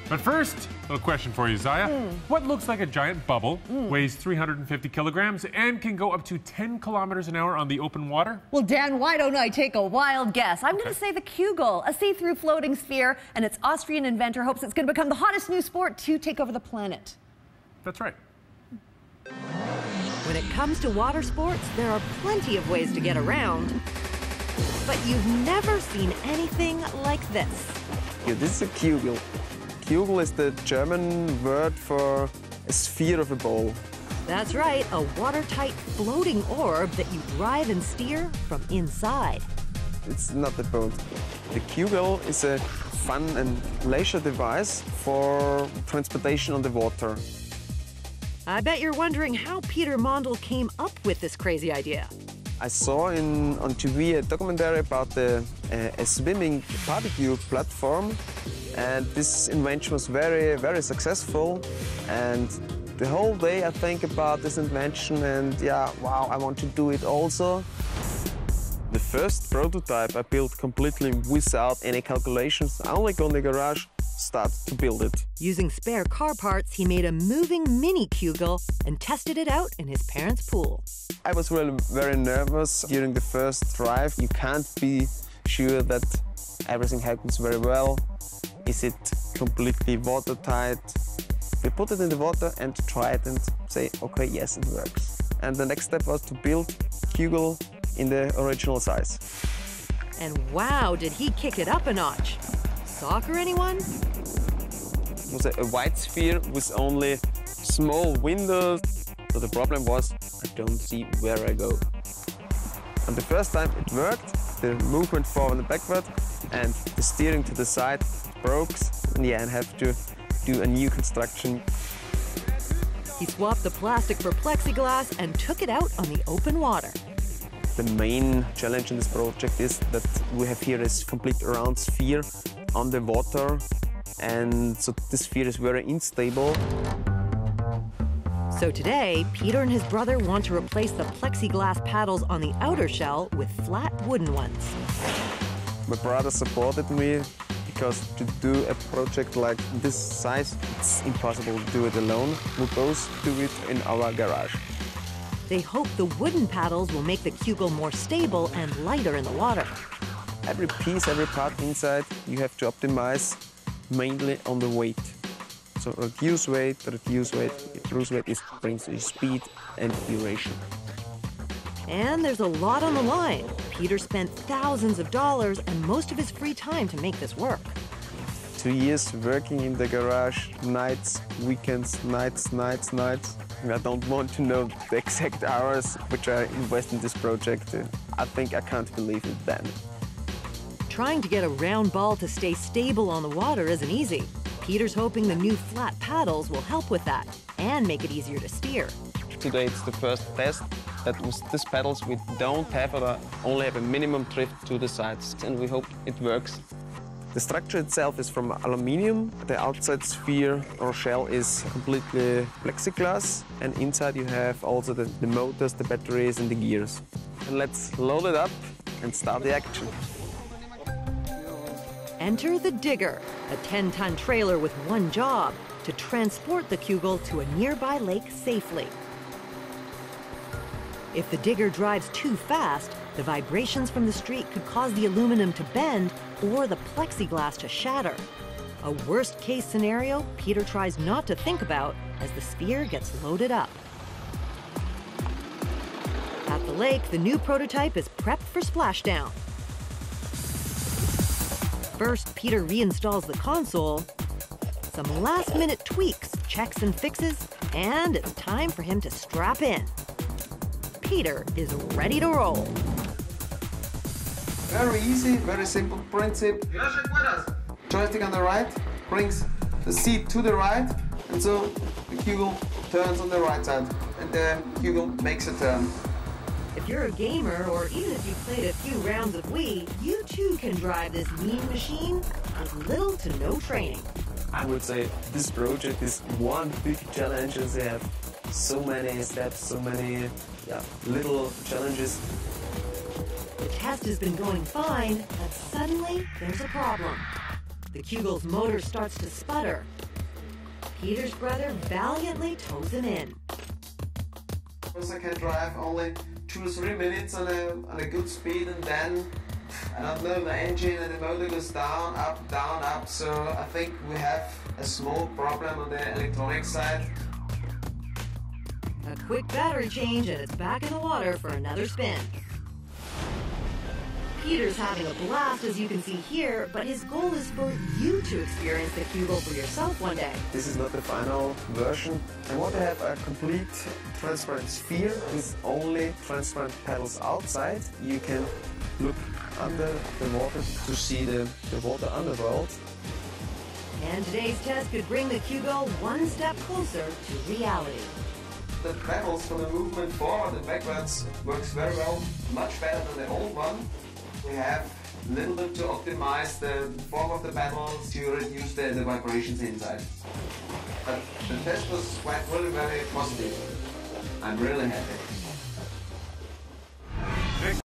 But first, a little question for you, Zaya. What looks like a giant bubble, weighs 350 kilograms, and can go up to 10 kilometers an hour on the open water? Well, Dan, why don't I take a wild guess? I'm going to say the Kugel, a see-through floating sphere, and its Austrian inventor hopes it's going to become the hottest new sport to take over the planet. That's right. When it comes to water sports, there are plenty of ways to get around. But you've never seen anything like this. Yeah, this is a Kugel. Kugel is the German word for a sphere of a ball. That's right, a watertight floating orb that you drive and steer from inside. It's not a boat. The Kugel is a fun and leisure device for transportation on the water. I bet you're wondering how Peter Mondel came up with this crazy idea. I saw on TV a documentary about a swimming barbecue platform, and this invention was very, very successful. And the whole day I think about this invention, and yeah, wow, I want to do it also. The first prototype I built completely without any calculations. I only go in the garage, start to build it. Using spare car parts, he made a moving mini Kugel and tested it out in his parents' pool. I was really very nervous during the first drive. You can't be sure that everything happens very well. Is it completely watertight? We put it in the water and try it and say, okay, yes, it works. And the next step was to build Kugel in the original size. And wow, did he kick it up a notch. Soccer, anyone? It was a white sphere with only small windows. So the problem was, I don't see where I go. And the first time it worked, the movement forward and backward, and the steering to the side broke. And yeah, I have to do a new construction. He swapped the plastic for plexiglass and took it out on the open water. The main challenge in this project is that we have here this complete round sphere on the water, and so this sphere is very unstable. So today, Peter and his brother want to replace the plexiglass paddles on the outer shell with flat wooden ones. My brother supported me because to do a project like this size, it's impossible to do it alone. We both do it in our garage. They hope the wooden paddles will make the Kugel more stable and lighter in the water. Every piece, every part inside, you have to optimize mainly on the weight. So reduce weight, reduce weight brings you speed and duration. And there's a lot on the line. Peter spent thousands of dollars and most of his free time to make this work. 2 years working in the garage, nights, weekends, nights. I don't want to know the exact hours which I invest in this project. I think I can't believe it then. Trying to get a round ball to stay stable on the water isn't easy. Peter's hoping the new flat paddles will help with that and make it easier to steer. Today it's the first test that with these paddles we don't have or only have a minimum drift to the sides, and we hope it works. The structure itself is from aluminium. The outside sphere or shell is completely plexiglass, and inside you have also the motors, the batteries and the gears. And let's load it up and start the action. Enter the Digger, a 10-ton trailer with one job, to transport the Kugel to a nearby lake safely. If the Digger drives too fast, the vibrations from the street could cause the aluminum to bend or the plexiglass to shatter. A worst-case scenario Peter tries not to think about as the sphere gets loaded up. At the lake, the new prototype is prepped for splashdown. First, Peter reinstalls the console, some last-minute tweaks, checks and fixes, and it's time for him to strap in. Peter is ready to roll. Very easy, very simple principle. Joystick on the right brings the seat to the right, and so the Kugel turns on the right side, and the Kugel makes a turn. If you're a gamer, or even if you've played a few rounds of Wii, you too can drive this mean machine with little to no training. I would say this project is one big challenge, as they have so many steps, so many little challenges. The test has been going fine, but suddenly there's a problem. The The Q-Gull's motor starts to sputter. Peter's brother valiantly tows him in. I can drive only 2 or 3 minutes on a good speed, and then I don't know, the engine and the motor goes down, up. So I think we have a small problem on the electronic side. A quick battery change and it's back in the water for another spin. Peter's having a blast, as you can see here, but his goal is for you to experience the Q-Gull for yourself one day. This is not the final version. I want to have a complete transparent sphere with only transparent pedals outside. You can look under the water to see the water underworld. And today's test could bring the Q-Gull one step closer to reality. The pedals for the movement forward and backwards works very well, much better than the old one. We have a little bit to optimize the form of the pedals to reduce the vibrations inside. But the test was really very positive. I'm really happy.